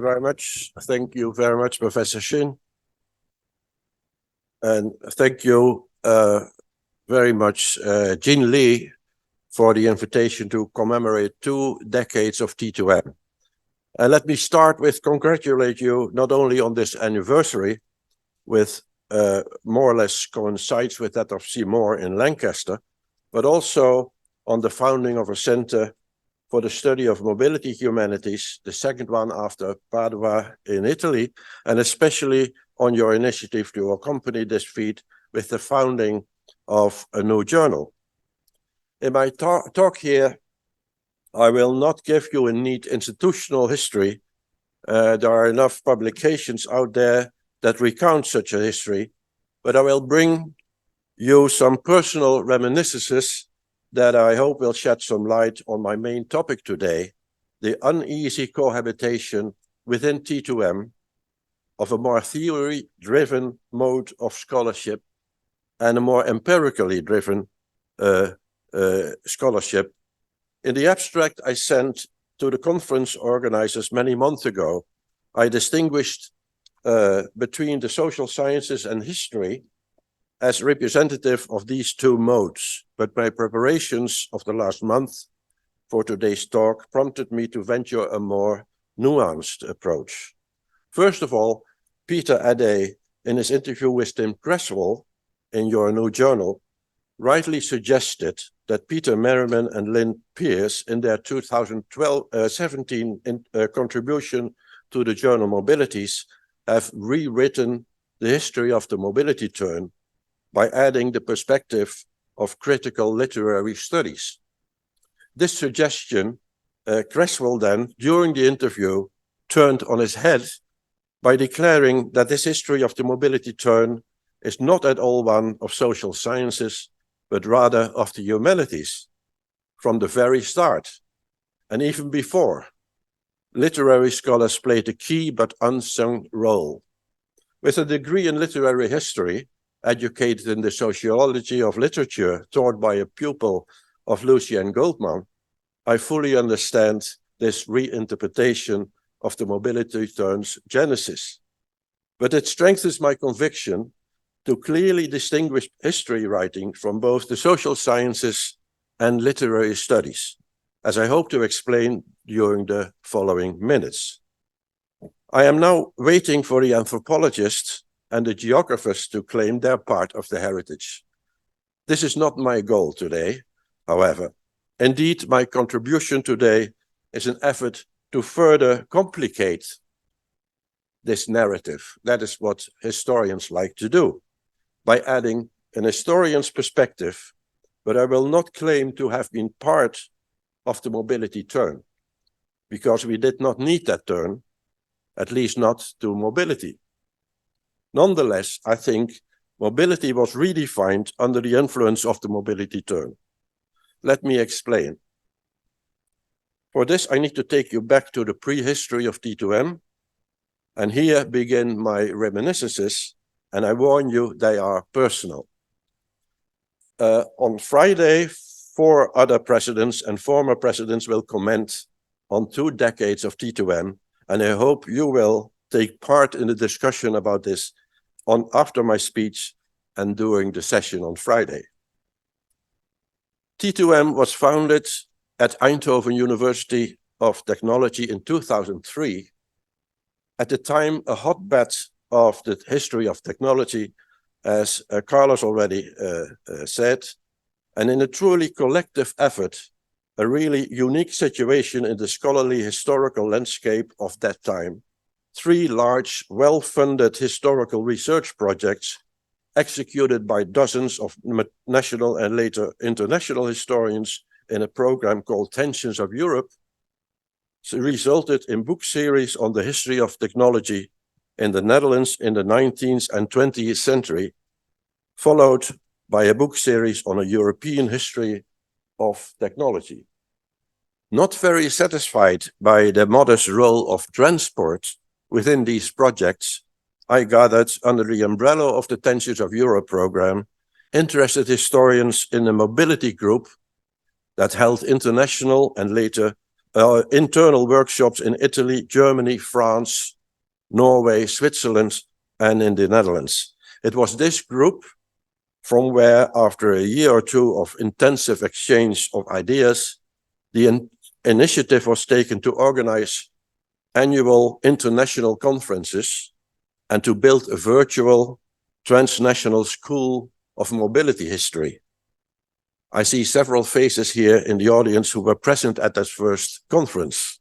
very much. Thank you very much, Professor Shin. And thank you very much, Jean Lee, for the invitation to commemorate 2 decades of T2M. And let me start with congratulate you not only on this anniversary, with more or less coincides with that of Seymour in Lancaster, but also on the founding of a center for the study of mobility humanities, the second one after Padua in Italy, and especially on your initiative to accompany this feat with the founding of a new journal. In my talk here, I will not give you a neat institutional history. There are enough publications out there that recount such a history, but I will bring you some personal reminiscences that I hope will shed some light on my main topic today, the uneasy cohabitation within T2M of a more theory-driven mode of scholarship and a more empirically driven scholarship. In the abstract I sent to the conference organizers many months ago, I distinguished between the social sciences and history as representative of these 2 modes, but my preparations of the last month for today's talk prompted me to venture a more nuanced approach. First of all, Peter Adey, in his interview with Tim Creswell in your new journal, rightly suggested that Peter Merriman and Lynn Pierce, in their 2017 contribution to the journal Mobilities, have rewritten the history of the mobility turn by adding the perspective of critical literary studies. This suggestion, Creswell then, during the interview, turned on his head by declaring that this history of the mobility turn is not at all one of social sciences, but rather of the humanities. From the very start, and even before, literary scholars played a key but unsung role. With a degree in literary history, educated in the sociology of literature taught by a pupil of Lucien Goldman, I fully understand this reinterpretation of the mobility turn's genesis. But it strengthens my conviction to clearly distinguish history writing from both the social sciences and literary studies, as I hope to explain during the following minutes. I am now waiting for the anthropologists and the geographers to claim their part of the heritage. This is not my goal today, however. Indeed, my contribution today is an effort to further complicate this narrative. That is what historians like to do, by adding an historian's perspective, but I will not claim to have been part of the mobility turn, because we did not need that turn, at least not to mobility. Nonetheless, I think mobility was redefined under the influence of the mobility turn. Let me explain. For this, I need to take you back to the prehistory of T2M, and here begin my reminiscences, and I warn you, they are personal. On Friday, 4 other presidents and former presidents will comment on 2 decades of T2M, and I hope you will take part in the discussion about this after my speech and during the session on Friday. T2M was founded at Eindhoven University of Technology in 2003, at the time a hotbed of the history of technology, as Carlos already said, and in a truly collective effort, a really unique situation in the scholarly historical landscape of that time. 3 large, well-funded historical research projects executed by dozens of national and later international historians in a program called Tensions of Europe, resulted in book series on the history of technology in the Netherlands in the 19th and 20th century, followed by a book series on a European history of technology. Not very satisfied by the modest role of transport within these projects, I gathered under the umbrella of the Tensions of Europe program, interested historians in a mobility group that held international and later internal workshops in Italy, Germany, France, Norway, Switzerland, and in the Netherlands. It was this group from where, after a year or two of intensive exchange of ideas, the initiative was taken to organize annual international conferences and to build a virtual transnational school of mobility history. I see several faces here in the audience who were present at that first conference.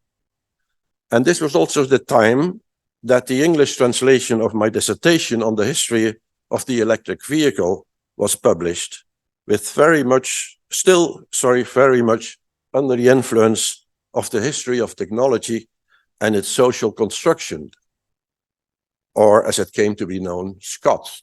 And this was also the time that the English translation of my dissertation on the history of the electric vehicle was published, with very much under the influence of the history of technology and its social construction, or as it came to be known, SCOT.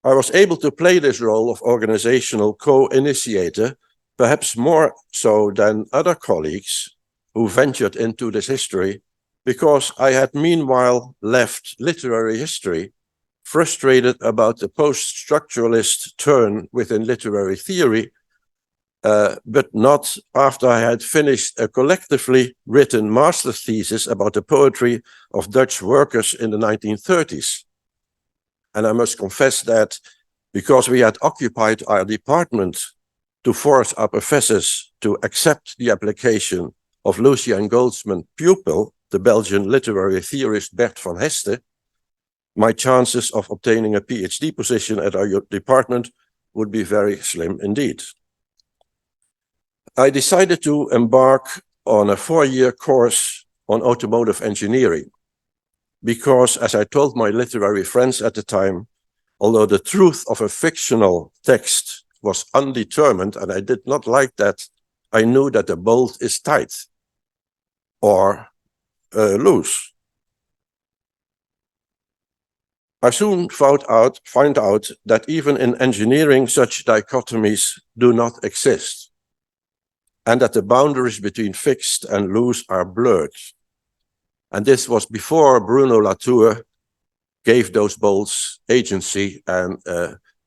I was able to play this role of organizational co-initiator, perhaps more so than other colleagues who ventured into this history, because I had meanwhile left literary history, frustrated about the post-structuralist turn within literary theory, but not after I had finished a collectively written master's thesis about the poetry of Dutch workers in the 1930s. And I must confess that because we had occupied our department to force our professors to accept the application of Lucien Goldsman's pupil, the Belgian literary theorist Bert van Heste, my chances of obtaining a PhD position at our department would be very slim indeed. I decided to embark on a 4-year course on automotive engineering because, as I told my literary friends at the time, although the truth of a fictional text was undetermined and I did not like that, I knew that the bolt is tight or loose. I soon found out that even in engineering such dichotomies do not exist, and that the boundaries between fixed and loose are blurred. And this was before Bruno Latour gave those bolts agency and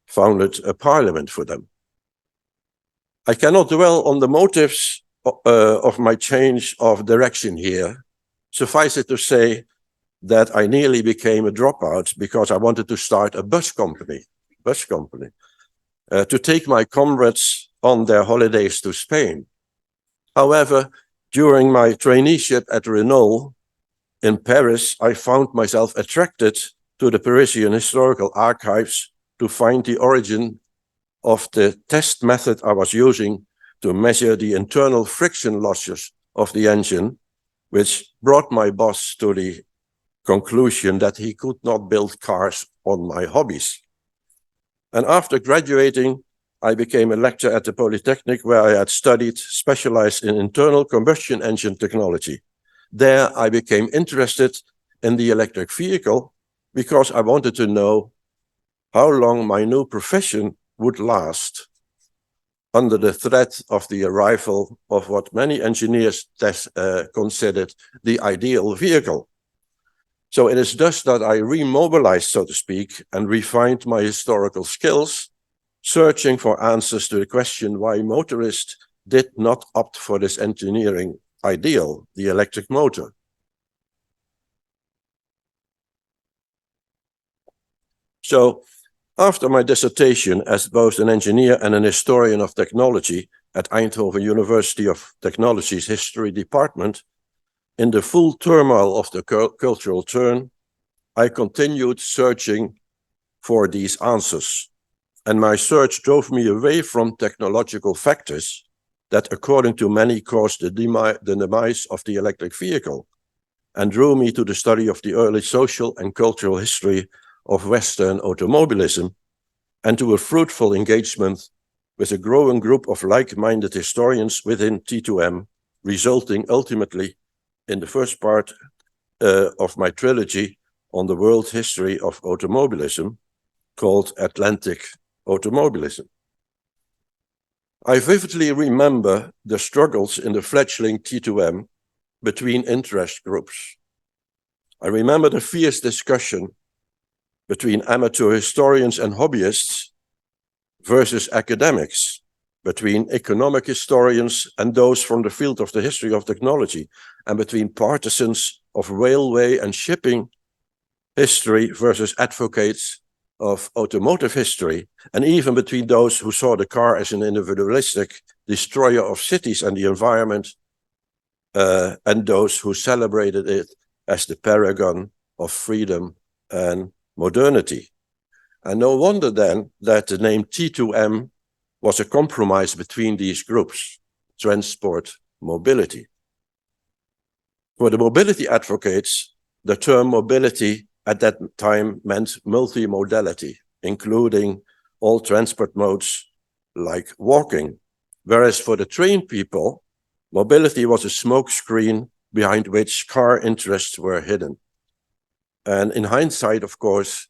founded a parliament for them. I cannot dwell on the motives of my change of direction here. Suffice it to say that I nearly became a dropout because I wanted to start a bus company, to take my comrades on their holidays to Spain. However, during my traineeship at Renault in Paris, I found myself attracted to the Parisian historical archives to find the origin of the test method I was using to measure the internal friction losses of the engine, which brought my boss to the conclusion that he could not build cars on my hobbies. And after graduating, I became a lecturer at the Polytechnic, where I had specialized in internal combustion engine technology. There I became interested in the electric vehicle because I wanted to know how long my new profession would last under the threat of the arrival of what many engineers considered the ideal vehicle. So it is thus that I remobilized, so to speak, and refined my historical skills, searching for answers to the question why motorists did not opt for this engineering ideal, the electric motor. So, after my dissertation as both an engineer and an historian of technology at Eindhoven University of Technology's History Department, in the full turmoil of the cultural turn, I continued searching for these answers. And my search drove me away from technological factors that, according to many, caused the demise of the electric vehicle, and drew me to the study of the early social and cultural history of Western automobilism, and to a fruitful engagement with a growing group of like-minded historians within T2M, resulting ultimately in the first part of my trilogy on the world history of automobilism, called Atlantic Automobilism. I vividly remember the struggles in the fledgling T2M between interest groups. I remember the fierce discussion between amateur historians and hobbyists versus academics, between economic historians and those from the field of the history of technology, and between partisans of railway and shipping history versus advocates of automotive history, and even between those who saw the car as an individualistic destroyer of cities and the environment, and those who celebrated it as the paragon of freedom and modernity. And no wonder then that the name T2M was a compromise between these groups, transport, mobility. For the mobility advocates, the term mobility at that time meant multimodality, including all transport modes like walking. Whereas for the train people, mobility was a smokescreen behind which car interests were hidden. And in hindsight, of course,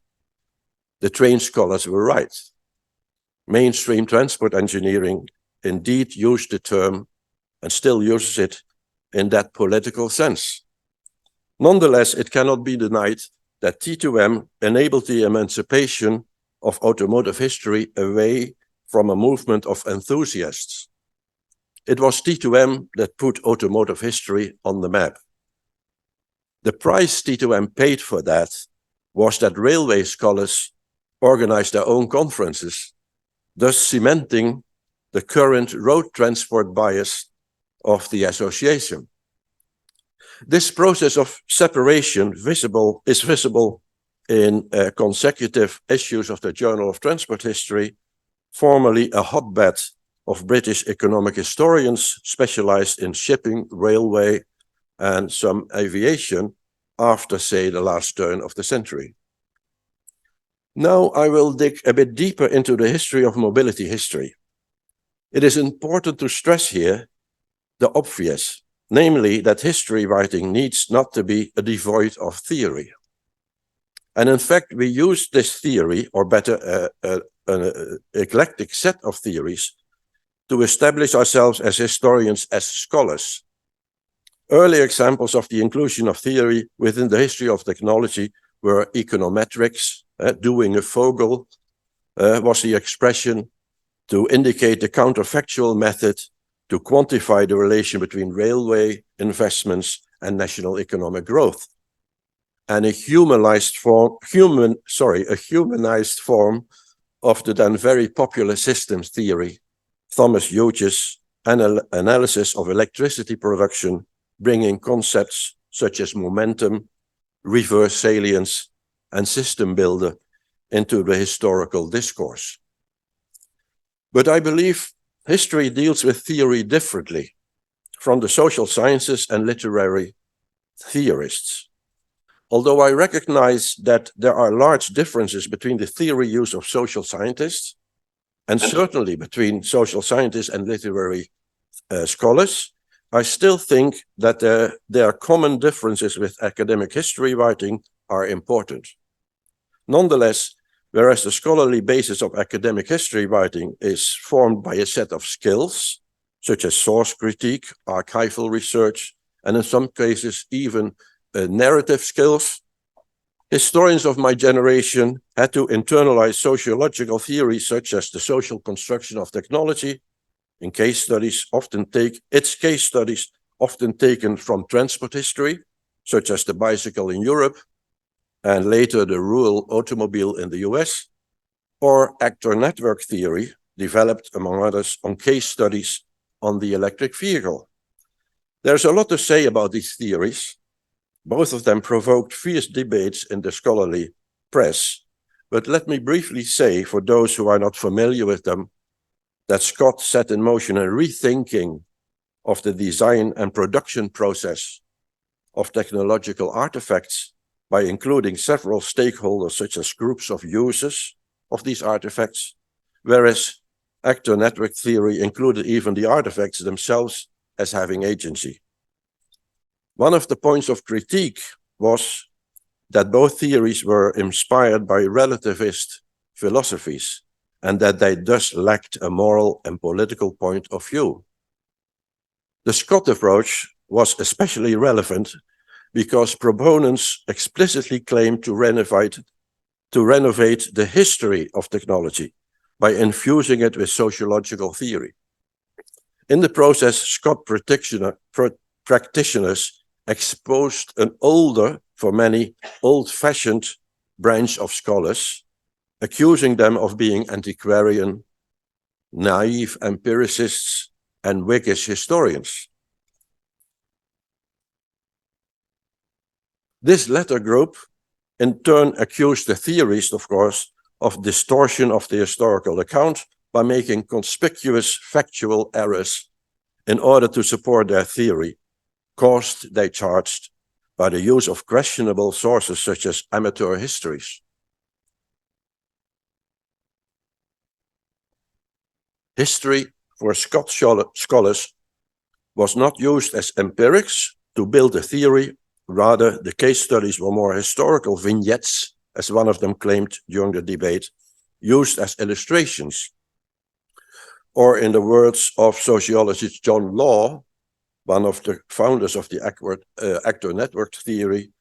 the train scholars were right. Mainstream transport engineering indeed used the term and still uses it in that political sense. Nonetheless, it cannot be denied that T2M enabled the emancipation of automotive history away from a movement of enthusiasts. It was T2M that put automotive history on the map. The price T2M paid for that was that railway scholars organized their own conferences, thus cementing the current road transport bias of the association. This process of separation is visible in consecutive issues of the Journal of Transport History, formerly a hotbed of British economic historians specialized in shipping, railway, and some aviation after, say, the last turn of the century. Now I will dig a bit deeper into the history of mobility history. It is important to stress here the obvious, namely that history writing needs not to be devoid of theory. And in fact, we use this theory, or better, an eclectic set of theories, to establish ourselves as historians, as scholars. Early examples of the inclusion of theory within the history of technology were econometrics. Doing a Vogel was the expression to indicate the counterfactual method to quantify the relation between railway investments and national economic growth. And a humanized form of the then very popular systems theory, Thomas Hughes' analysis of electricity production, bringing concepts such as momentum, reverse salience, and system builder into the historical discourse. But I believe history deals with theory differently from the social sciences and literary theorists. Although I recognize that there are large differences between the theory use of social scientists, and certainly between social scientists and literary scholars, I still think that their common differences with academic history writing are important. Nonetheless, whereas the scholarly basis of academic history writing is formed by a set of skills, such as source critique, archival research, and in some cases even narrative skills, historians of my generation had to internalize sociological theories such as the social construction of technology, in case studies often taken from transport history, such as the bicycle in Europe, and later the rural automobile in the US, or actor network theory, developed, among others, on case studies on the electric vehicle. There's a lot to say about these theories. Both of them provoked fierce debates in the scholarly press, but let me briefly say, for those who are not familiar with them, that Scott set in motion a rethinking of the design and production process of technological artifacts by including several stakeholders, such as groups of users of these artifacts, whereas actor network theory included even the artifacts themselves as having agency. One of the points of critique was that both theories were inspired by relativist philosophies, and that they thus lacked a moral and political point of view. The Scott approach was especially relevant because proponents explicitly claimed to renovate the history of technology by infusing it with sociological theory. In the process, Scott practitioners exposed an older, for many, old-fashioned branch of scholars, accusing them of being antiquarian, naive empiricists, and Whiggish historians. This latter group, in turn, accused the theorists, of course, of distortion of the historical account by making conspicuous factual errors in order to support their theory, caused, they charged, by the use of questionable sources such as amateur histories. History for Scott scholars was not used as empirics to build a theory. Rather, the case studies were more historical vignettes, as one of them claimed during the debate, used as illustrations. Or in the words of sociologist John Law, one of the founders of the actor network theory,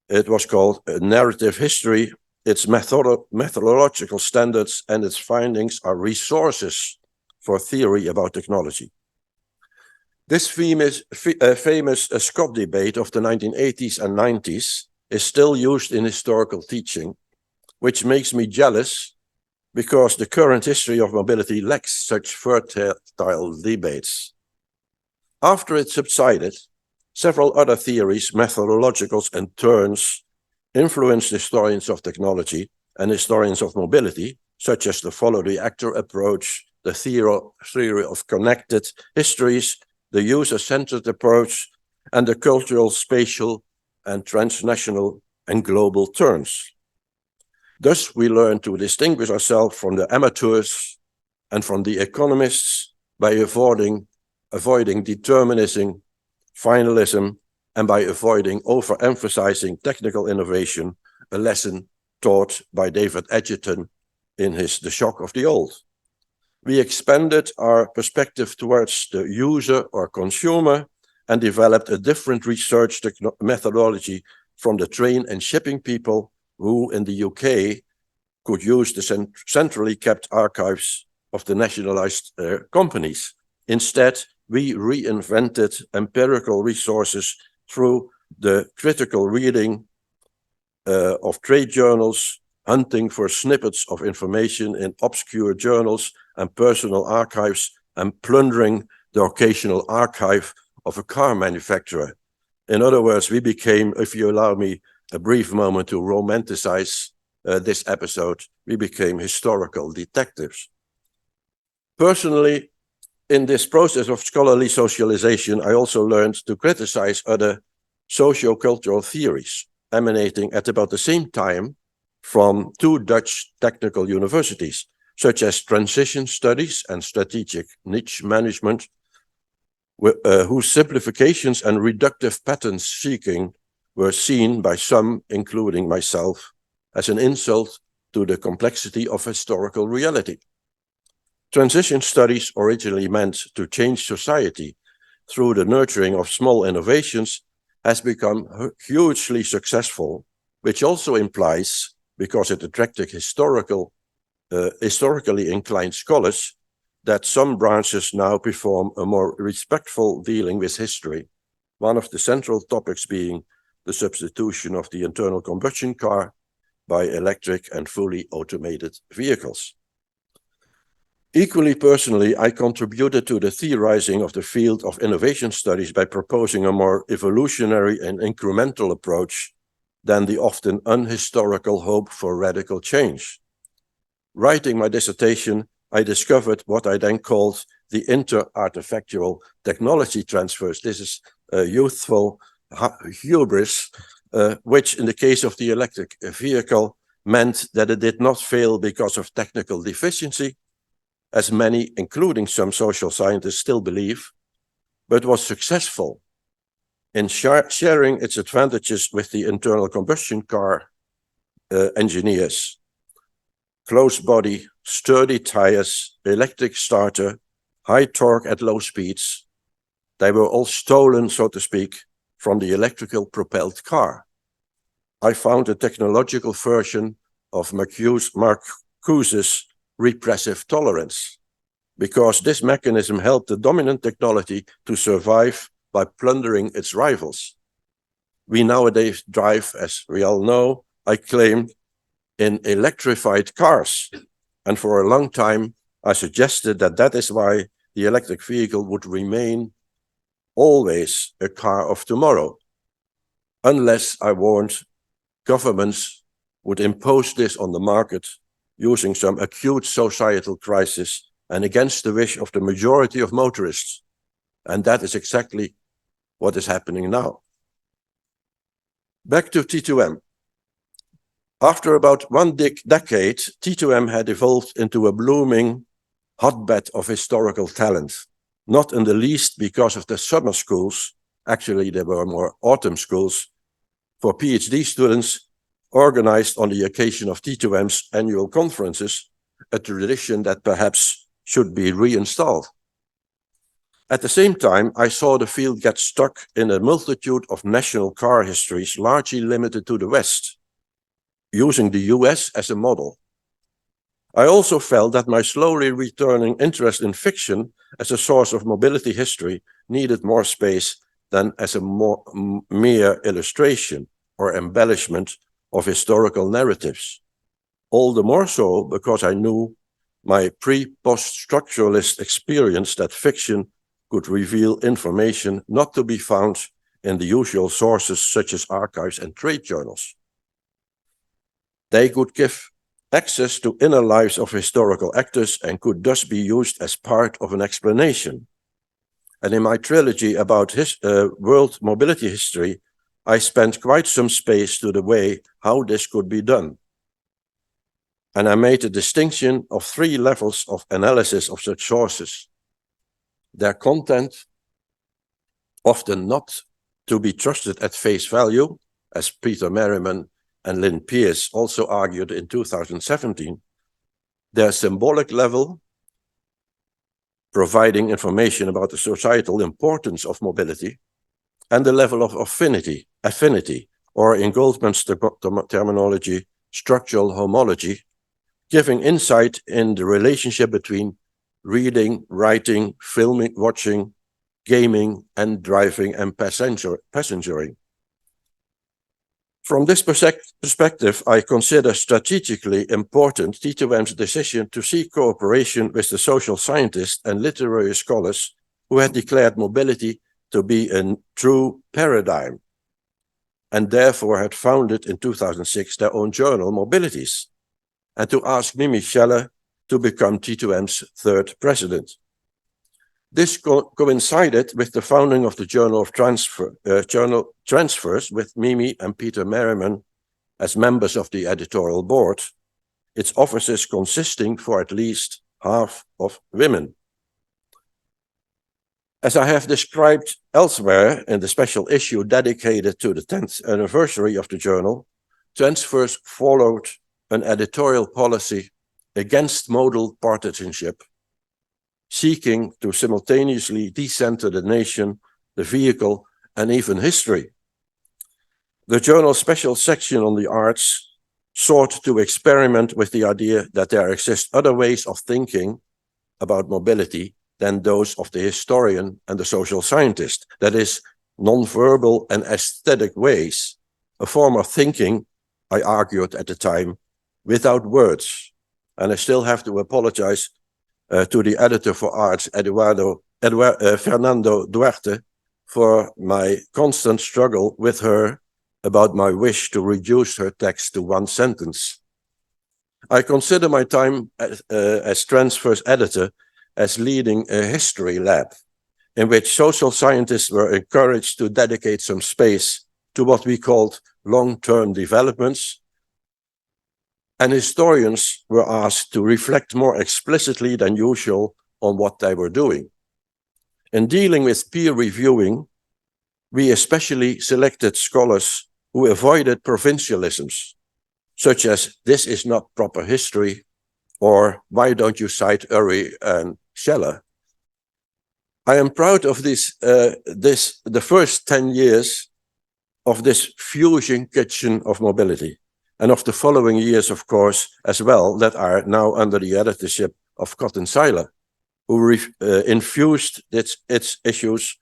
it was called narrative history. Its methodological standards and its findings are resources for theory about technology. This famous Scott debate of the 1980s and 90s is still used in historical teaching, which makes me jealous because the current history of mobility lacks such fertile debates. After it subsided, several other theories, methodologicals, and turns influenced historians of technology and historians of mobility, such as the follow the actor approach, the theory of connected histories, the user-centered approach, and the cultural, spatial, and transnational and global turns. Thus, we learn to distinguish ourselves from the amateurs and from the economists by avoiding determinism, finalism, and by avoiding overemphasizing technical innovation, a lesson taught by David Edgerton in his The Shock of the Old. We expanded our perspective towards the user or consumer and developed a different research methodology from the train and shipping people who in the UK could use the centrally kept archives of the nationalized companies. Instead, we reinvented empirical resources through the critical reading of trade journals, hunting for snippets of information in obscure journals and personal archives, and plundering the occasional archive of a car manufacturer. In other words, we became, if you allow me a brief moment to romanticize this episode, we became historical detectives. Personally, in this process of scholarly socialization, I also learned to criticize other socio-cultural theories emanating at about the same time from two Dutch technical universities, such as transition studies and strategic niche management, whose simplifications and reductive pattern seeking were seen by some, including myself, as an insult to the complexity of historical reality. Transition studies, originally meant to change society through the nurturing of small innovations, has become hugely successful, which also implies, because it attracted historically inclined scholars, that some branches now perform a more respectful dealing with history, one of the central topics being the substitution of the internal combustion car by electric and fully automated vehicles. Equally personally, I contributed to the theorizing of the field of innovation studies by proposing a more evolutionary and incremental approach than the often unhistorical hope for radical change. Writing my dissertation, I discovered what I then called the inter-artifactual technology transfers. This is youthful hubris, which in the case of the electric vehicle meant that it did not fail because of technical deficiency, as many, including some social scientists, still believe, but was successful in sharing its advantages with the internal combustion car engineers. Close body, sturdy tires, electric starter, high torque at low speeds. They were all stolen, so to speak, from the electrical propelled car. I found a technological version of Marcuse's repressive tolerance. because this mechanism helped the dominant technology to survive by plundering its rivals. We nowadays drive, as we all know, I claim, in electrified cars. And for a long time, I suggested that that is why the electric vehicle would remain always a car of tomorrow, unless, I warned, governments would impose this on the market using some acute societal crisis and against the wish of the majority of motorists. And that is exactly what is happening now. Back to T2M. After about one decade, T2M had evolved into a blooming hotbed of historical talent, not in the least because of the summer schools. Actually, there were more autumn schools for PhD students organized on the occasion of T2M's annual conferences, a tradition that perhaps should be reinstalled. At the same time, I saw the field get stuck in a multitude of national car histories largely limited to the West, using the US as a model. I also felt that my slowly returning interest in fiction as a source of mobility history needed more space than as a mere illustration or embellishment of historical narratives. All the more so because I knew my pre-post-structuralist experience that fiction could reveal information not to be found in the usual sources such as archives and trade journals. They could give access to inner lives of historical actors and could thus be used as part of an explanation. And in my trilogy about world mobility history, I spent quite some space to the way how this could be done. And I made a distinction of 3 levels of analysis of such sources. Their content, often not to be trusted at face value, as Peter Merriman and Lynn Pierce also argued in 2017, their symbolic level, providing information about the societal importance of mobility, and the level of affinity, or in Goldman's terminology, structural homology, giving insight in the relationship between reading, writing, filming, watching, gaming, and driving and passengering. From this perspective, I consider strategically important T2M's decision to seek cooperation with the social scientists and literary scholars who had declared mobility to be a true paradigm, and therefore had founded in 2006 their own journal, Mobilities, and to ask Mimi Scheller to become T2M's 3rd president. This coincided with the founding of the Journal of Transfers with Mimi and Peter Merriman as members of the editorial board, its offices consisting for at least half of women. As I have described elsewhere in the special issue dedicated to the 10th anniversary of the journal, Transfers followed an editorial policy against modal partisanship, seeking to simultaneously decenter the nation, the vehicle, and even history. The journal's special section on the arts sought to experiment with the idea that there exist other ways of thinking about mobility than those of the historian and the social scientist, that is, non-verbal and aesthetic ways, a form of thinking, I argued at the time, without words. And I still have to apologize to the editor for arts, Fernando Duarte, for my constant struggle with her about my wish to reduce her text to 1 sentence. I consider my time as Transfers editor as leading a history lab in which social scientists were encouraged to dedicate some space to what we called long-term developments, and historians were asked to reflect more explicitly than usual on what they were doing. In dealing with peer reviewing, we especially selected scholars who avoided provincialisms, such as "this is not proper history," or "why don't you cite Urry and Scheller?" I am proud of the first 10 years of this fusion kitchen of mobility, and of the following years, of course, as well, that are now under the editorship of Cotton Seiler. who infused its issues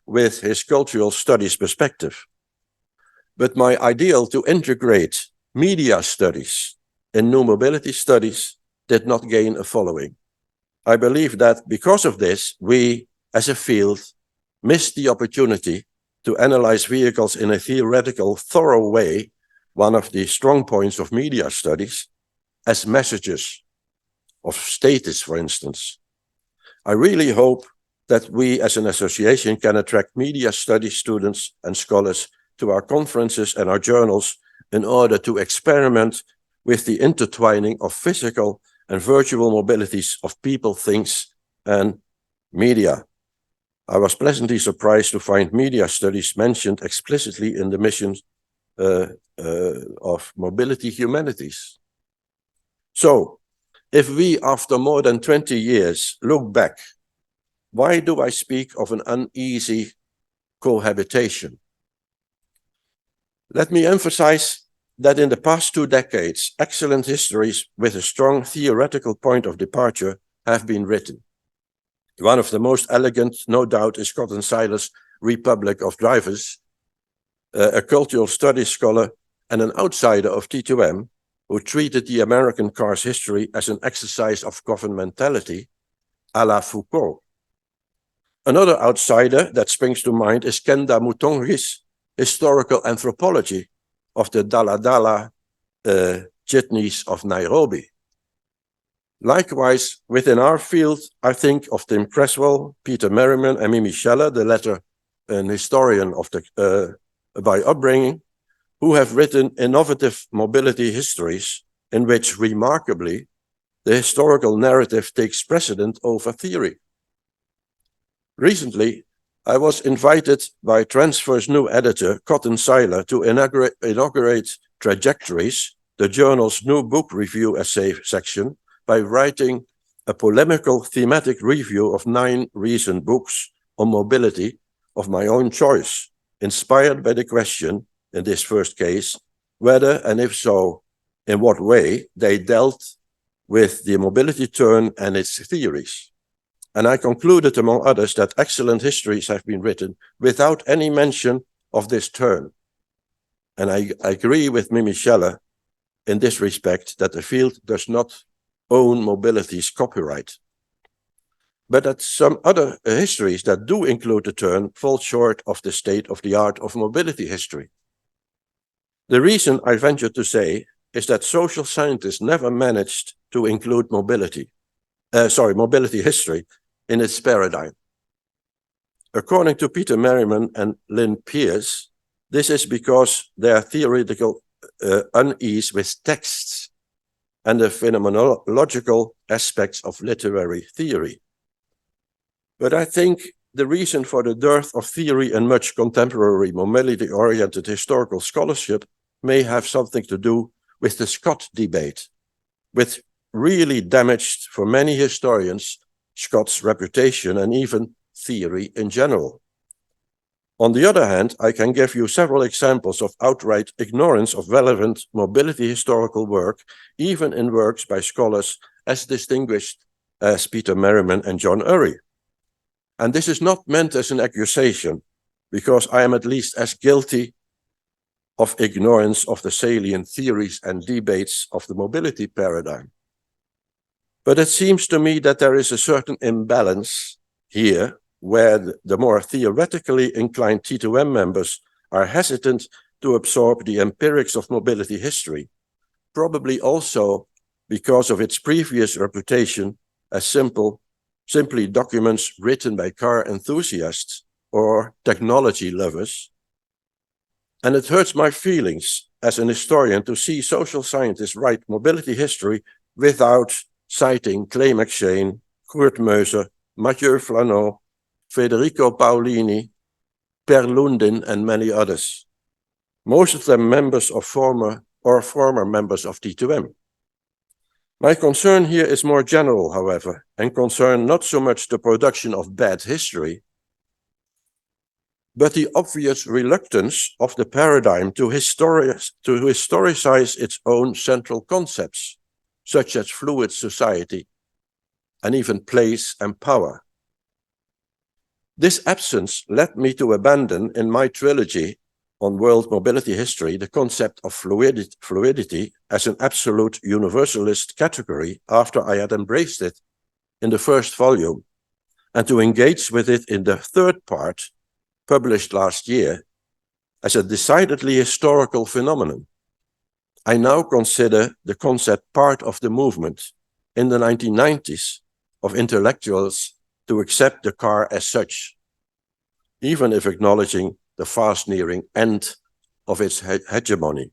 with his cultural studies perspective. But my ideal to integrate media studies in new mobility studies did not gain a following. I believe that because of this, we as a field missed the opportunity to analyze vehicles in a theoretical, thorough way, one of the strong points of media studies, as messages of status, for instance. I really hope that we as an association can attract media studies students and scholars to our conferences and our journals in order to experiment with the intertwining of physical and virtual mobilities of people, things, and media. I was pleasantly surprised to find media studies mentioned explicitly in the mission of Mobility Humanities. So, if we, after more than 20 years, look back, why do I speak of an uneasy cohabitation? Let me emphasize that in the past 2 decades, excellent histories with a strong theoretical point of departure have been written. One of the most elegant, no doubt, is Scott and Silas' Republic of Drivers, a cultural studies scholar and an outsider of T2M, who treated the American car's history as an exercise of governmentality, à la Foucault. Another outsider that springs to mind is Kenda Mutongi's historical anthropology of the Daladala jitneys of Nairobi. Likewise, within our field, I think of Tim Creswell, Peter Merriman, and Mimi Scheller, the latter an historian of by upbringing, who have written innovative mobility histories in which, remarkably, the historical narrative takes precedent over theory. Recently, I was invited by Transfer's new editor, Cotton Seiler, to inaugurate Trajectories, the journal's new book review essay section, by writing a polemical thematic review of 9 recent books on mobility of my own choice, inspired by the question, in this first case, whether, and if so, in what way, they dealt with the mobility turn and its theories. And I concluded, among others, that excellent histories have been written without any mention of this turn. And I agree with Mimi Scheller in this respect, that the field does not own mobility's copyright. But that some other histories that do include the turn fall short of the state-of-the-art of mobility history. The reason, I venture to say, is that social scientists never managed to include mobility history in its paradigm. According to Peter Merriman and Lynn Pierce, this is because their theoretical unease with texts and the phenomenological aspects of literary theory. But I think the reason for the dearth of theory and much contemporary mobility-oriented historical scholarship may have something to do with the Scott debate, which really damaged for many historians Scott's reputation and even theory in general. On the other hand, I can give you several examples of outright ignorance of relevant mobility historical work, even in works by scholars as distinguished as Peter Merriman and John Urry. And this is not meant as an accusation, because I am at least as guilty of ignorance of the salient theories and debates of the mobility paradigm. But it seems to me that there is a certain imbalance here, where the more theoretically inclined T2M members are hesitant to absorb the empirics of mobility history, probably also because of its previous reputation as simply documents written by car enthusiasts or technology lovers. And it hurts my feelings as an historian to see social scientists write mobility history without citing Clay McShane, Kurt Meuser, Mathieu Flanau, Federico Paolini, Per Lundin, and many others. Most of them members of former members of T2M. My concern here is more general, however, and concern not so much the production of bad history, but the obvious reluctance of the paradigm to historicize its own central concepts, such as fluid society and even place and power. This absence led me to abandon in my trilogy on world mobility history the concept of fluidity as an absolute universalist category after I had embraced it in the first volume, and to engage with it in the third part, published last year, as a decidedly historical phenomenon. I now consider the concept part of the movement in the 1990s of intellectuals to accept the car as such, even if acknowledging the fast nearing end of its hegemony.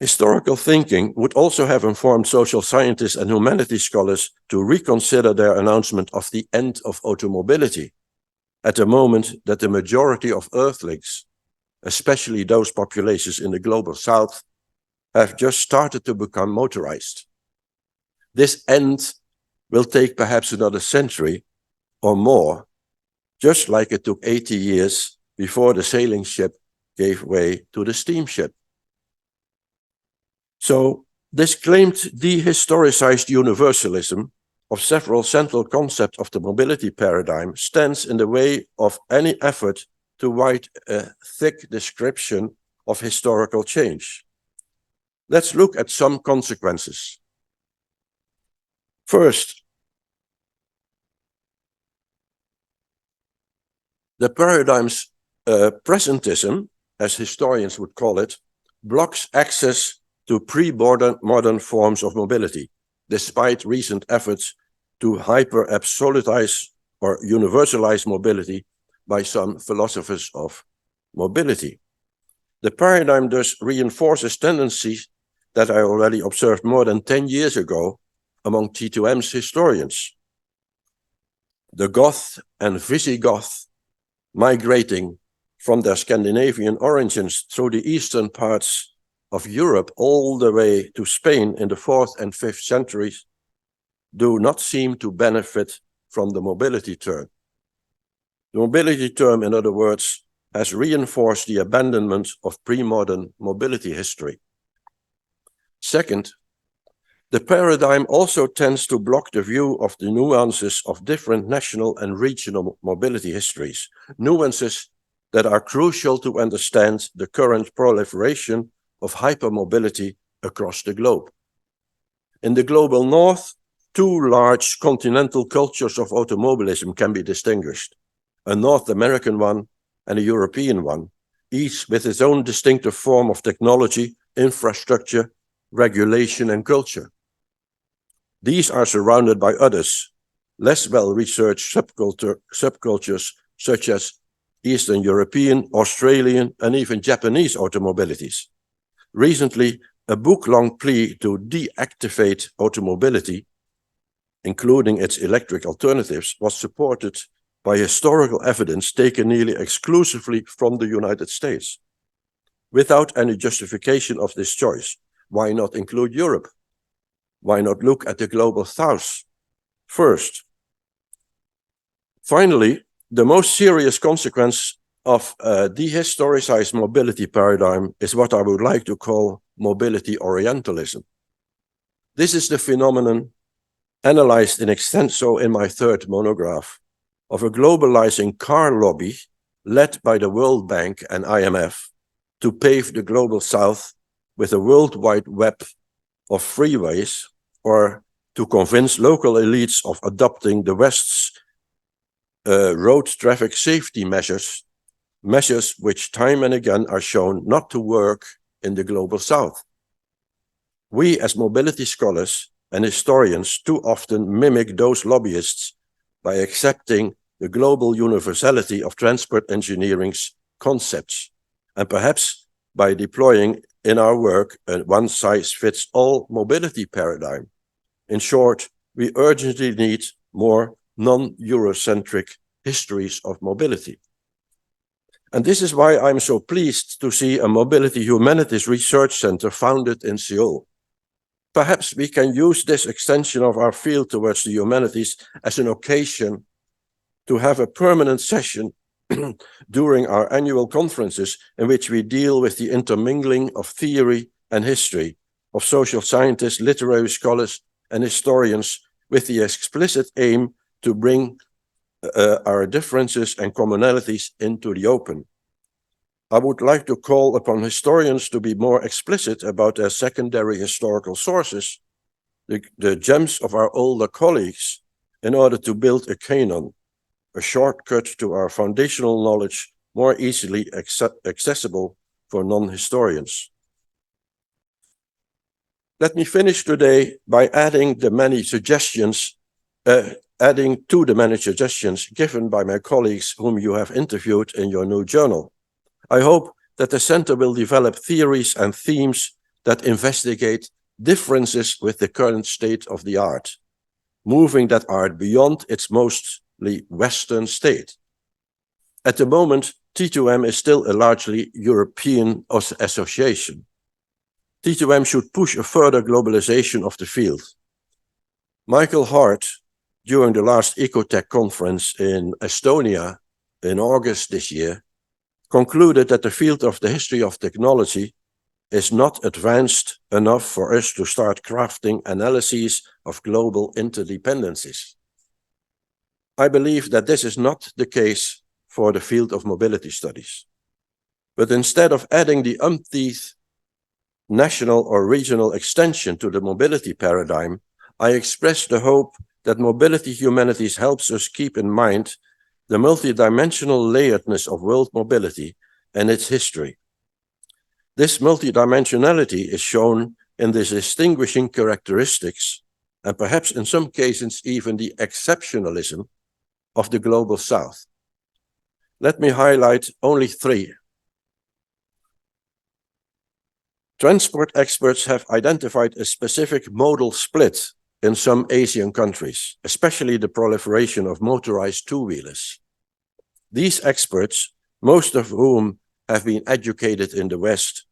Historical thinking would also have informed social scientists and humanities scholars to reconsider their announcement of the end of automobility at a moment that the majority of Earthlings, especially those populations in the global south, have just started to become motorized. This end will take perhaps another century or more, just like it took 80 years before the sailing ship gave way to the steamship. So this claimed dehistoricized universalism of several central concepts of the mobility paradigm stands in the way of any effort to write a thick description of historical change. Let's look at some consequences. First, the paradigm's presentism, as historians would call it, blocks access to pre-modern forms of mobility, despite recent efforts to hyper-absolutize or universalize mobility by some philosophers of mobility. The paradigm thus reinforces tendencies that I already observed more than 10 years ago among T2M's historians. The Goth and Visigoth migrating from their Scandinavian origins through the eastern parts of Europe all the way to Spain in the 4th and 5th centuries do not seem to benefit from the mobility term. The mobility term, in other words, has reinforced the abandonment of pre-modern mobility history. Second, the paradigm also tends to block the view of the nuances of different national and regional mobility histories, nuances that are crucial to understand the current proliferation of hypermobility across the globe. In the global north, two large continental cultures of automobilism can be distinguished, a North American one and a European one, each with its own distinctive form of technology, infrastructure, regulation, and culture. These are surrounded by others, less well-researched subcultures such as Eastern European, Australian, and even Japanese automobilities. Recently, a book-long plea to deactivate automobility, including its electric alternatives, was supported by historical evidence taken nearly exclusively from the United States. Without any justification of this choice, why not include Europe? Why not look at the global south first? Finally, the most serious consequence of a dehistoricized mobility paradigm is what I would like to call mobility Orientalism. This is the phenomenon analyzed in extenso in my third monograph of a globalizing car lobby led by the World Bank and IMF to pave the global south with a worldwide web of freeways, or to convince local elites of adopting the West's road traffic safety measures which time and again are shown not to work in the global south. We as mobility scholars and historians too often mimic those lobbyists by accepting the global universality of transport engineering's concepts, and perhaps by deploying in our work a one-size-fits-all mobility paradigm. In short, we urgently need more non-Eurocentric histories of mobility. And this is why I'm so pleased to see a Mobility Humanities Research Center founded in Seoul. Perhaps we can use this extension of our field towards the humanities as an occasion to have a permanent session during our annual conferences in which we deal with the intermingling of theory and history, of social scientists, literary scholars, and historians with the explicit aim to bring our differences and commonalities into the open. I would like to call upon historians to be more explicit about their secondary historical sources, the gems of our older colleagues, in order to build a canon, a shortcut to our foundational knowledge more easily accessible for non-historians. Let me finish today by adding to the many suggestions given by my colleagues whom you have interviewed in your new journal. I hope that the Center will develop theories and themes that investigate differences with the current state of the art, moving that art beyond its mostly Western state. At the moment, T2M is still a largely European association. T2M should push a further globalization of the field. Michael Hart, during the last Ecotech conference in Estonia in August this year, concluded that the field of the history of technology is not advanced enough for us to start crafting analyses of global interdependencies. I believe that this is not the case for the field of mobility studies. But instead of adding the umpteenth national or regional extension to the mobility paradigm, I express the hope that mobility humanities helps us keep in mind the multidimensional layeredness of world mobility and its history. This multidimensionality is shown in the distinguishing characteristics, and perhaps in some cases even the exceptionalism of the Global South. Let me highlight only three. Transport experts have identified a specific modal split in some Asian countries, especially the proliferation of motorized two-wheelers. These experts, most of whom have been educated in the West,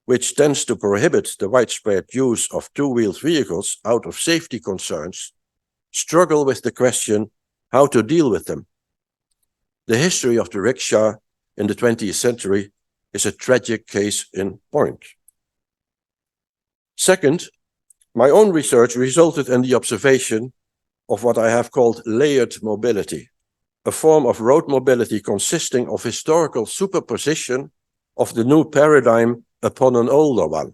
which tends to prohibit the widespread use of two-wheeled vehicles out of safety concerns, struggle with the question how to deal with them. The history of the rickshaw in the 20th century is a tragic case in point. Second, my own research resulted in the observation of what I have called layered mobility, a form of road mobility consisting of historical superposition of the new paradigm upon an older one.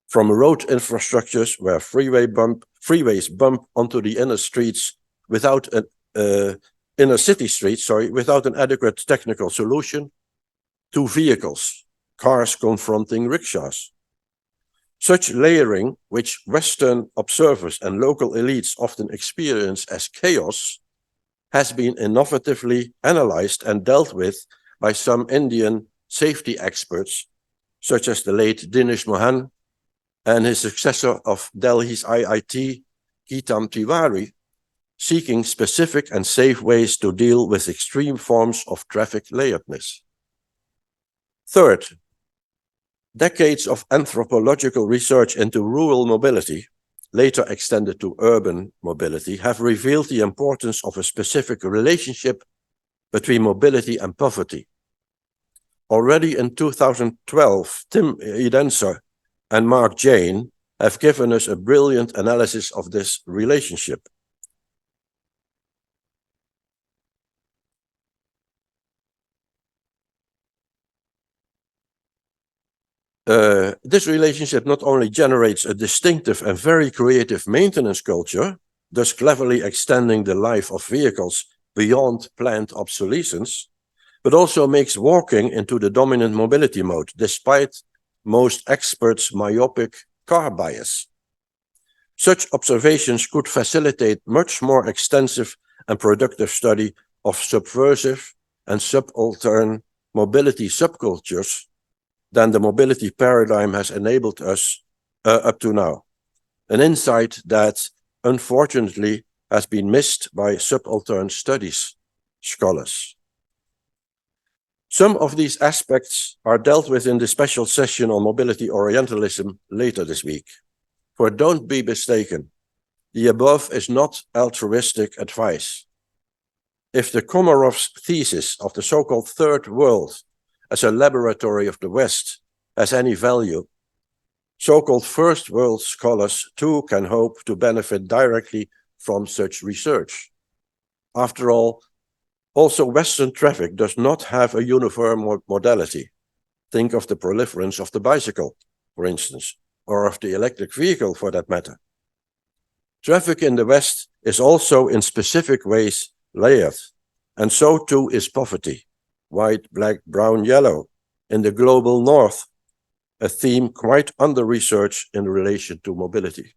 From road infrastructures where freeways bump onto the inner streets without inner city streets, without an adequate technical solution, to vehicles, cars confronting rickshaws. Such layering, which Western observers and local elites often experience as chaos, has been innovatively analyzed and dealt with by some Indian safety experts, such as the late Dinesh Mohan and his successor of Delhi's IIT, Geetam Tiwari, seeking specific and safe ways to deal with extreme forms of traffic layeredness. Third, decades of anthropological research into rural mobility, later extended to urban mobility, have revealed the importance of a specific relationship between mobility and poverty. Already in 2012, Tim Edenser and Mark Jane have given us a brilliant analysis of this relationship. This relationship not only generates a distinctive and very creative maintenance culture, thus cleverly extending the life of vehicles beyond planned obsolescence, but also makes walking into the dominant mobility mode, despite most experts' myopic car bias. Such observations could facilitate much more extensive and productive study of subversive and subaltern mobility subcultures than the mobility paradigm has enabled us up to now. An insight that, unfortunately, has been missed by subaltern studies scholars. Some of these aspects are dealt with in the special session on mobility Orientalism later this week. For don't be mistaken, the above is not altruistic advice. If the Komarov's thesis of the so-called Third World as a laboratory of the West has any value, so-called First World scholars too can hope to benefit directly from such research. After all, also Western traffic does not have a uniform modality. Think of the proliferance of the bicycle, for instance, or of the electric vehicle for that matter. Traffic in the West is also in specific ways layered, and so too is poverty, white, black, brown, yellow, in the global North, a theme quite under-researched in relation to mobility.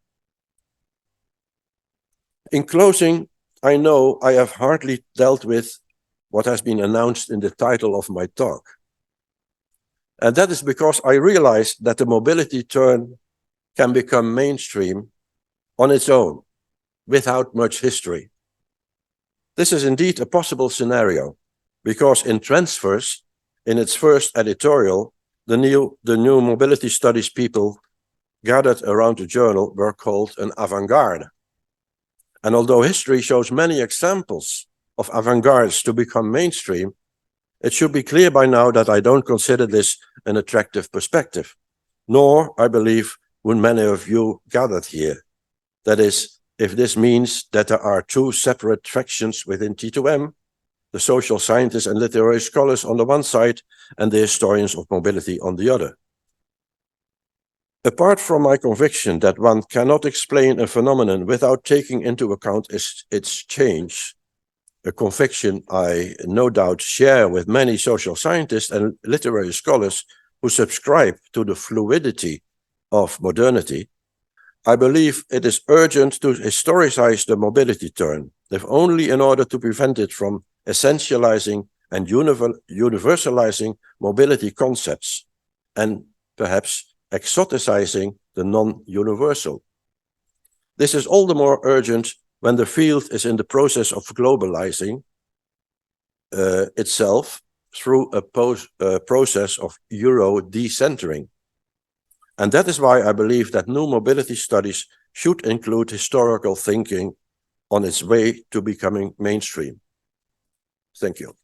In closing, I know I have hardly dealt with what has been announced in the title of my talk. And that is because I realized that the mobility turn can become mainstream on its own, without much history. This is indeed a possible scenario, because in Transfers, in its first editorial, the new mobility studies people gathered around the journal were called an avant-garde. And although history shows many examples of avant-gardes to become mainstream, it should be clear by now that I don't consider this an attractive perspective, nor, I believe, would many of you gathered here. That is, if this means that there are two separate factions within T2M, the social scientists and literary scholars on the one side, and the historians of mobility on the other. Apart from my conviction that one cannot explain a phenomenon without taking into account its change, a conviction I no doubt share with many social scientists and literary scholars who subscribe to the fluidity of modernity, I believe it is urgent to historicize the mobility turn, if only in order to prevent it from essentializing and universalizing mobility concepts, and perhaps exoticizing the non-universal. This is all the more urgent when the field is in the process of globalizing itself through a process of Euro-decentering. And that is why I believe that new mobility studies should include historical thinking on its way to becoming mainstream. Thank you.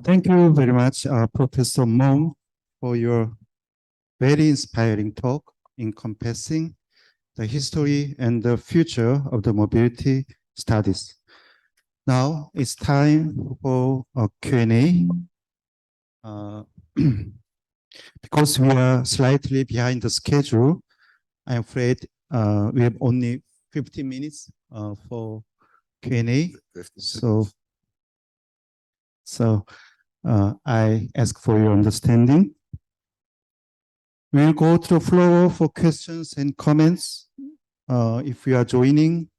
Thank you very much, Professor Mong, for your very inspiring talk encompassing the history and the future of the mobility studies. Now it's time for a Q&A. Because we are slightly behind the schedule, I'm afraid we have only 15 minutes for Q&A. So I ask for your understanding. We'll go to the floor for questions and comments. If you are joining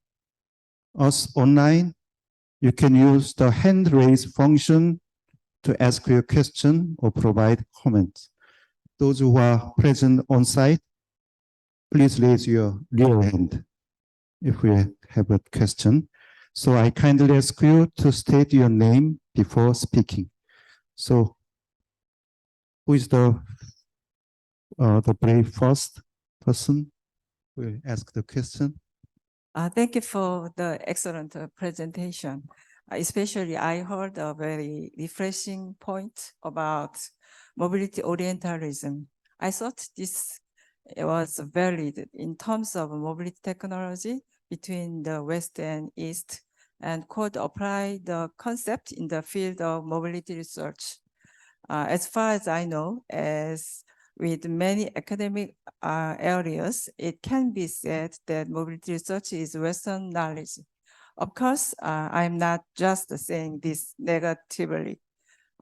us online, you can use the hand raise function to ask your question or provide comments. Those who are present on site, please raise your real hand if we have a question. So I kindly ask you to state your name before speaking. So who is the very first person who will ask the question? Thank you for the excellent presentation. Especially, I heard a very refreshing point about mobility orientalism. I thought this was valid in terms of mobility technology between the West and East, and could apply the concept in the field of mobility research. As far as I know, as with many academic areas, it can be said that mobility research is Western knowledge. Of course, I'm not just saying this negatively.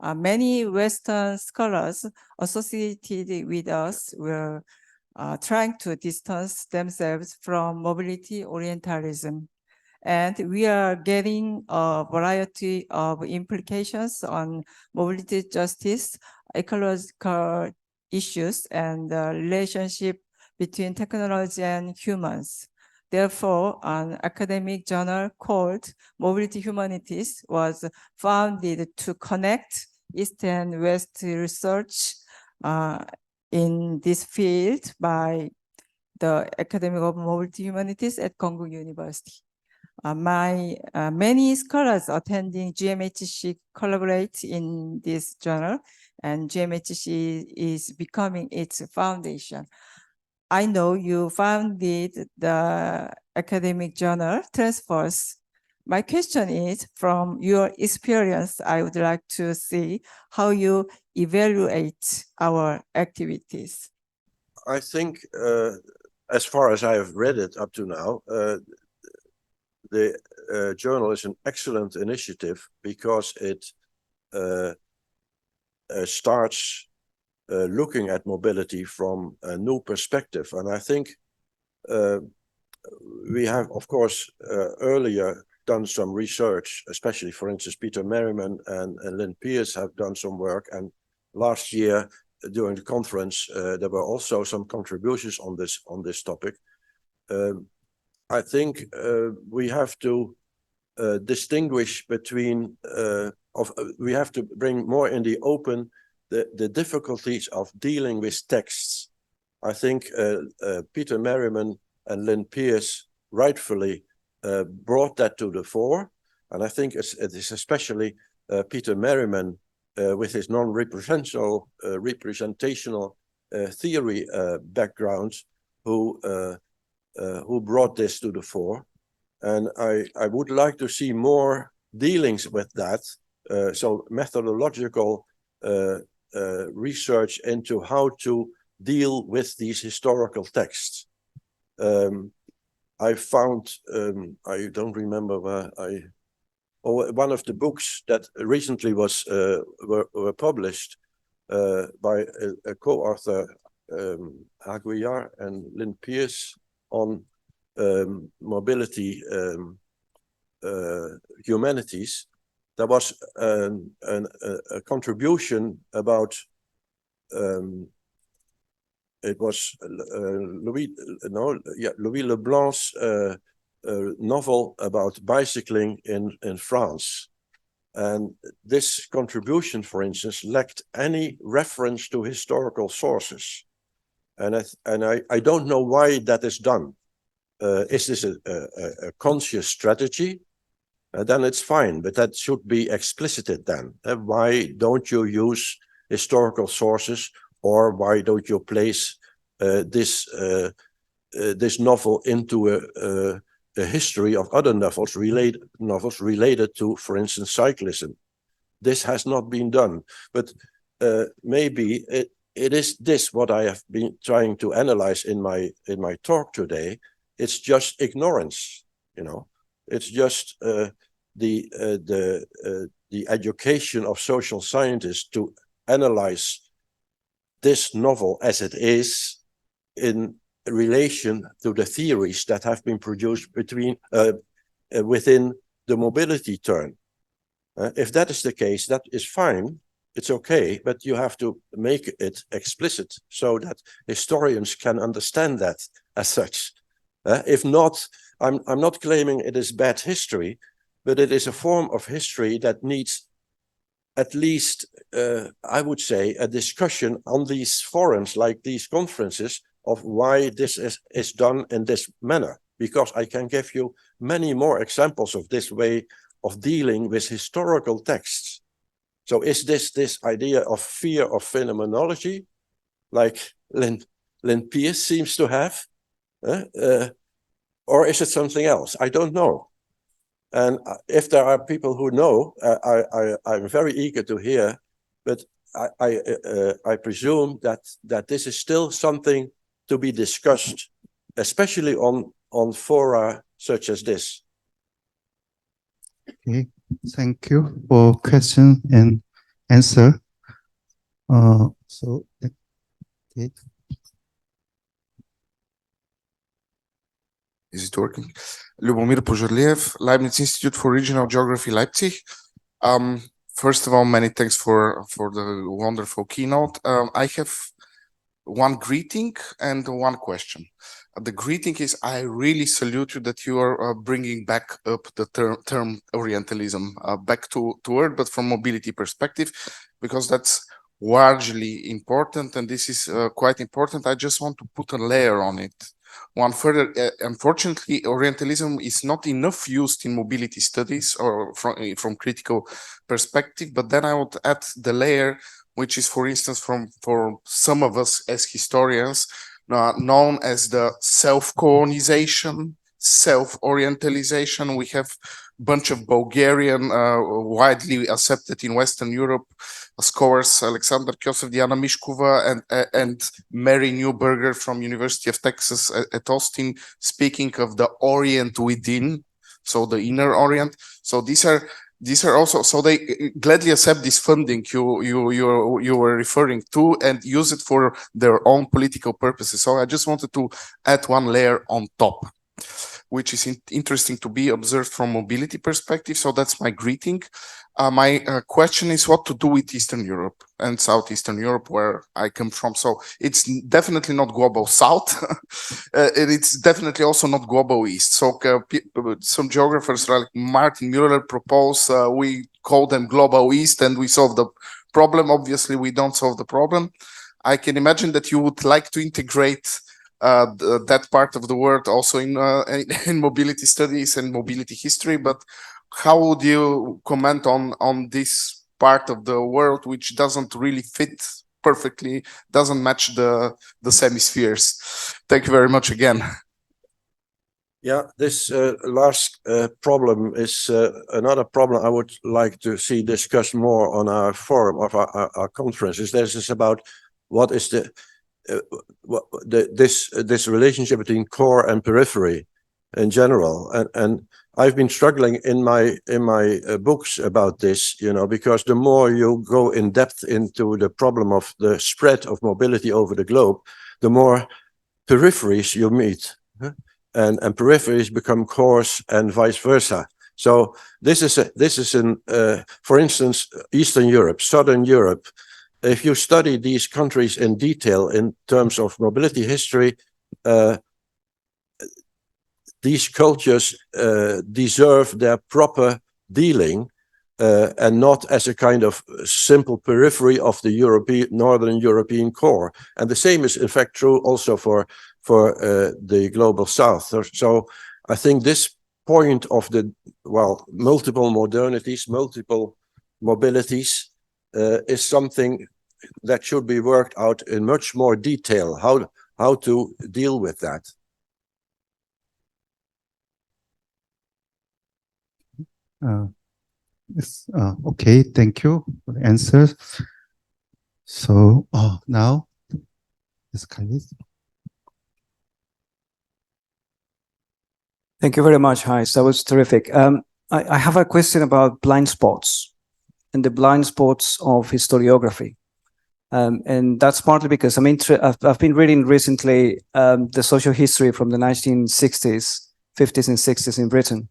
Many Western scholars associated with us were trying to distance themselves from mobility orientalism. And we are getting a variety of implications on mobility justice, ecological issues, and the relationship between technology and humans. Therefore, an academic journal called Mobility Humanities was founded to connect East and West research in this field by the Academy of Mobility Humanities at Konkuk University. Many scholars attending GMHC collaborate in this journal, and GMHC is becoming its foundation. I know you founded the academic journal transfers. My question is, from your experience, I would like to see how you evaluate our activities. I think, as far as I have read it up to now, the journal is an excellent initiative because it starts looking at mobility from a new perspective. And I think we have, of course, earlier done some research, especially, for instance, Peter Merriman and Lynn Pierce have done some work. And last year, during the conference, there were also some contributions on this topic. I think we have to distinguish between, we have to bring more in the open the difficulties of dealing with texts. I think Peter Merriman and Lynn Pierce rightfully brought that to the fore. And I think it is especially Peter Merriman with his non-representational theory background who brought this to the fore. And I would like to see more dealings with that. So methodological research into how to deal with these historical texts. I found, I don't remember where one of the books that recently were published by a co-author, Aguiar and Lynn Pierce, on mobility humanities. There was a contribution about it was Louis Leblanc's novel about bicycling in France. And this contribution, for instance, lacked any reference to historical sources. And I don't know why that is done. Is this a conscious strategy? Then it's fine, but that should be explicited then. Why don't you use historical sources, or why don't you place this novel into a history of other novels related to, for instance, cyclism? This has not been done, but maybe it is this what I have been trying to analyze in my talk today. It's just ignorance, you know. It's just the education of social scientists to analyze this novel as it is in relation to the theories that have been produced within the mobility turn. If that is the case, that is fine. It's okay, but you have to make it explicit so that historians can understand that as such. If not, I'm not claiming it is bad history, but it is a form of history that needs at least, I would say, a discussion on these forums, like these conferences, of why this is done in this manner. Because I can give you many more examples of this way of dealing with historical texts. So is this idea of fear of phenomenology, like Lynn Pierce seems to have, or is it something else? I don't know. And if there are people who know, I'm very eager to hear. But I presume that this is still something to be discussed, especially on fora such as this. Okay, thank you for question and answer. Okay. Is it working? Lubomir Pozhorliev, Leibniz Institute for Regional Geography, Leipzig. First of all, many thanks for the wonderful keynote. I have one greeting and one question. The greeting is, I really salute you that you are bringing back up the term Orientalism back to earth, but from mobility perspective, because that's largely important, and this is quite important. I just want to put a layer on it. One further, unfortunately, Orientalism is not enough used in mobility studies or from critical perspective, but then I would add the layer, which is, for instance, for some of us as historians, known as the self-colonization self-orientalization. We have a bunch of Bulgarian, widely accepted in Western Europe, scholars Alexander Kosov, Diana Mishkova, and Mary Newberger from University of Texas at Austin, speaking of the Orient within, so the inner Orient. So these are also, so they gladly accept this funding you were referring to and use it for their own political purposes. So I just wanted to add one layer on top, which is interesting to be observed from mobility perspective. So that's my greeting. My question is what to do with Eastern Europe and Southeastern Europe, where I come from. So it's definitely not global South, and it's definitely also not global East. So some geographers like Martin Mueller propose we call them global East and we solve the problem. Obviously, we don't solve the problem. I can imagine that you would like to integrate that part of the world also in mobility studies and mobility history, but how would you comment on this part of the world which doesn't really fit perfectly, doesn't match the hemispheres? Thank you very much again. Yeah, this last problem is another problem I would like to see discussed more on our forum of our conferences. This is about what is this relationship between core and periphery in general, and I've been struggling in my books about this, because the more you go in depth into the problem of the spread of mobility over the globe, the more peripheries you meet, and peripheries become cores and vice versa. So this is for instance, Eastern Europe, Southern Europe. If you study these countries in detail in terms of mobility history, these cultures deserve their proper dealing, and not as a kind of simple periphery of the Northern European core. And the same is in fact true also for the global South. So I think this point of multiple modernities, multiple mobilities, is something that should be worked out in much more detail, how to deal with that. Okay, thank you for the answers. So now, yes, Gijs. Thank you very much, Gijs. That was terrific. I have a question about blind spots and the blind spots of historiography. And that's partly because I've been reading recently the social history from the 1960s, 50s and 60s in Britain.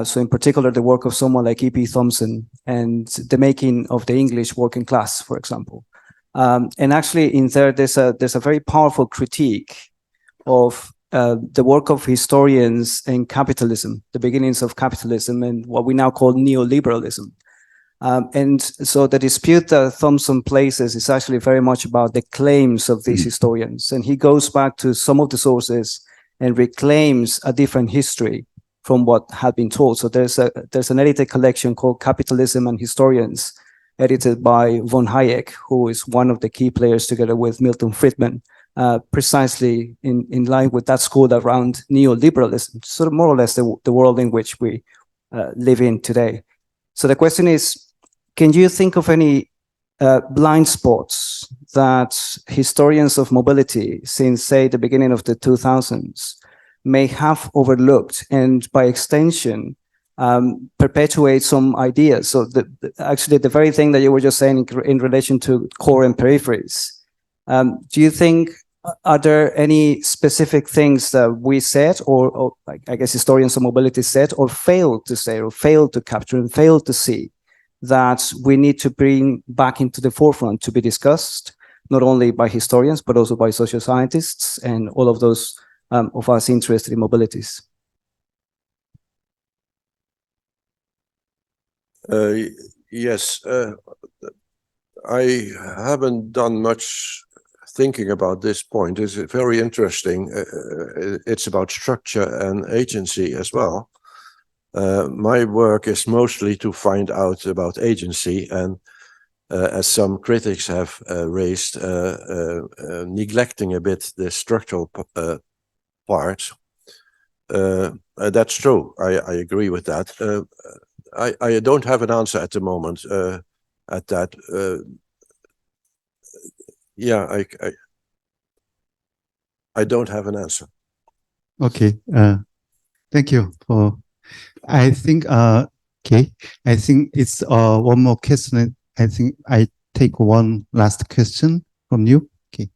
So in particular, the work of someone like E.P. Thompson and the making of the English working class, for example. And actually in there, there's a very powerful critique of the work of historians in capitalism, the beginnings of capitalism and what we now call neoliberalism. And so the dispute that Thompson places is actually very much about the claims of these historians. And he goes back to some of the sources and reclaims a different history from what had been told. So there's an edited collection called Capitalism and Historians, edited by von Hayek, who is one of the key players together with Milton Friedman, precisely in line with that school around neoliberalism, sort of more or less the world in which we live in today. So the question is, can you think of any blind spots that historians of mobility since, say, the beginning of the 2000s may have overlooked, and by extension, perpetuate some ideas? So actually the very thing that you were just saying in relation to core and peripheries, do you think, are there any specific things that we said, or I guess historians of mobility said, or failed to say, or failed to capture and failed to see, that we need to bring back into the forefront to be discussed, not only by historians, but also by social scientists and all of those of us interested in mobilities? Yes, I haven't done much thinking about this point. It's very interesting. It's about structure and agency as well. My work is mostly to find out about agency, and as some critics have raised, neglecting a bit the structural part. That's true. I agree with that. I don't have an answer at the moment at that. Yeah, I don't have an answer. Okay. Thank you for. I think. Okay. I think it's one more question. I think I take one last question from you. Okay.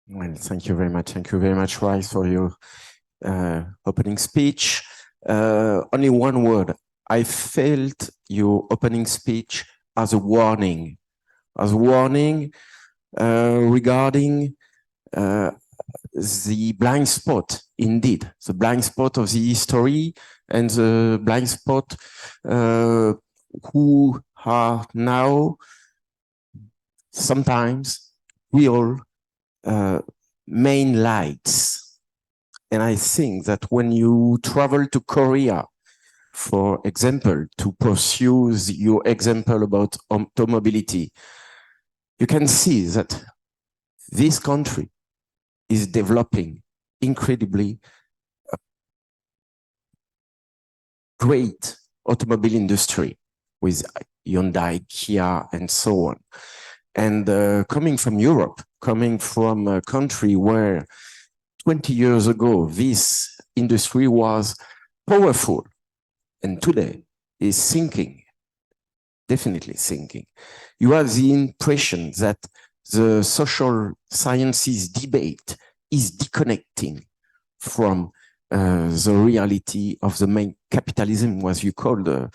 Well, thank you very much. Thank you very much, Gijs, for your opening speech. Only one word. I felt your opening speech as a warning regarding the blind spot, indeed, the blind spot of the history and the blind spot who are now sometimes real main lights. And I think that when you travel to Korea, for example, to pursue your example about automobility, you can see that this country is developing incredibly great automobile industry with Hyundai, Kia, and so on. And coming from Europe, coming from a country where 20 years ago, this industry was powerful, and today is sinking, definitely sinking. You have the impression that the social sciences debate is disconnecting from the reality of the main capitalism, as you called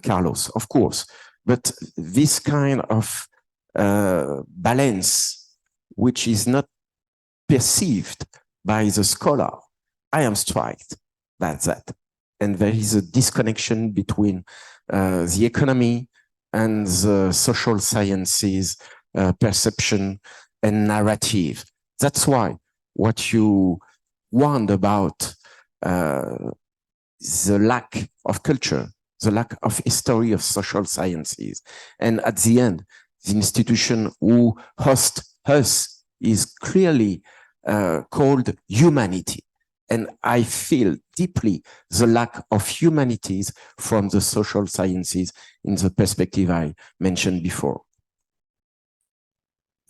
Carlos, of course. But this kind of balance, which is not perceived by the scholar, I am struck by that. And there is a disconnection between the economy and the social sciences perception and narrative. That's why what you warned about the lack of culture, the lack of history of social sciences. And at the end, the institution who hosts us is clearly called humanity. And I feel deeply the lack of humanities from the social sciences in the perspective I mentioned before.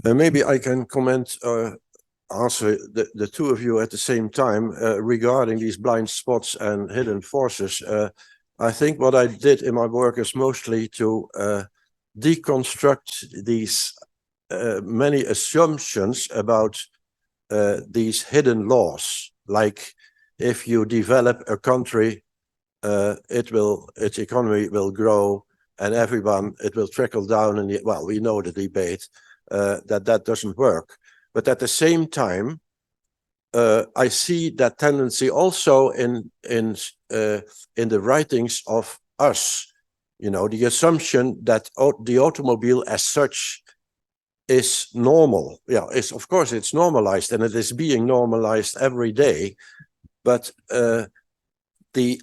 Maybe I can comment, answer the two of you at the same time regarding these blind spots and hidden forces. I think what I did in my work is mostly to deconstruct these many assumptions about these hidden laws. Like if you develop a country, its economy will grow, and it will trickle down. And well, we know the debate that doesn't work. But at the same time, I see that tendency also in the writings of us. You know, the assumption that the automobile as such is normal. Yeah, of course it's normalized, and it is being normalized every day. But the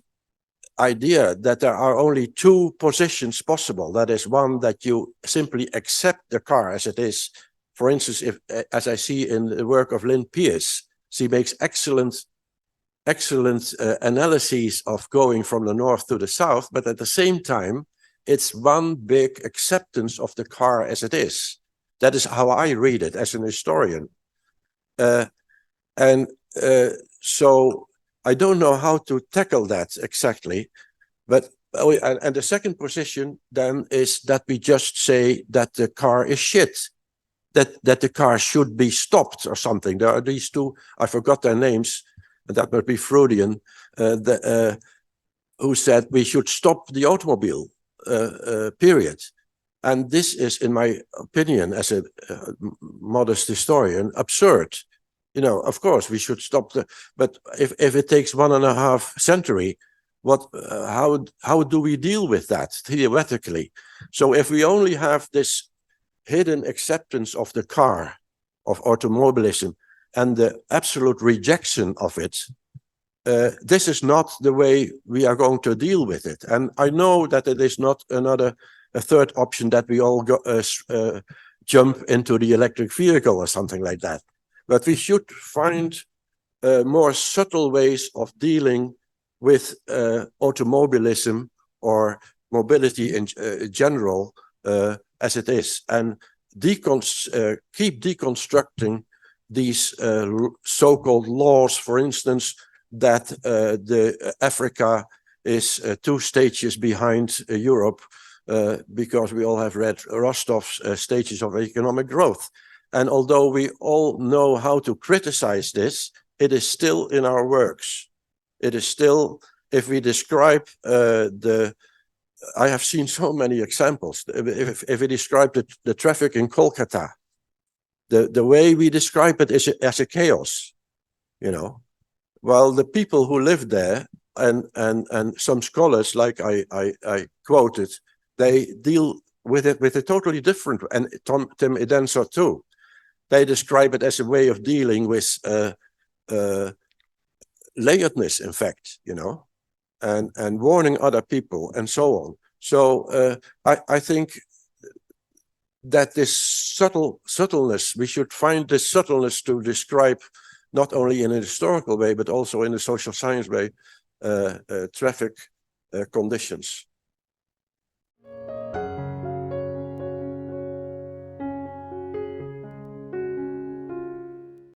idea that there are only two positions possible, that is one that you simply accept the car as it is. For instance, if, as I see in the work of Lynn Pierce, she makes excellent analyses of going from the north to the south, but at the same time, it's one big acceptance of the car as it is. That is how I read it as an historian. So I don't know how to tackle that exactly, but and the second position then is that we just say that the car is shit, that the car should be stopped or something. There are these two, I forgot their names, and that might be Freudian, who said we should stop the automobile, period. And this is, in my opinion, as a modest historian, absurd. You know, of course, we should stop but if it takes 1.5 centuries, how do we deal with that theoretically? So if we only have this hidden acceptance of the car, of automobilism, and the absolute rejection of it, this is not the way we are going to deal with it. And I know that it is not a third option that we all jump into the electric vehicle or something like that. But we should find more subtle ways of dealing with automobilism or mobility in general as it is, and keep deconstructing these so-called laws, for instance, that Africa is 2 stages behind Europe, because we all have read Rostov's Stages of Economic Growth. And although we all know how to criticize this, it is still in our works. It is still, if we describe I have seen so many examples. If we describe the traffic in Kolkata, the way we describe it is as a chaos, you know. While the people who live there and some scholars, like I quoted, they deal with it with a totally different, and Tim Edenso too. They describe it as a way of dealing with layeredness, in fact, you know, and warning other people and so on. So I think that this subtleness, we should find this subtleness to describe not only in a historical way, but also in a social science way, traffic conditions.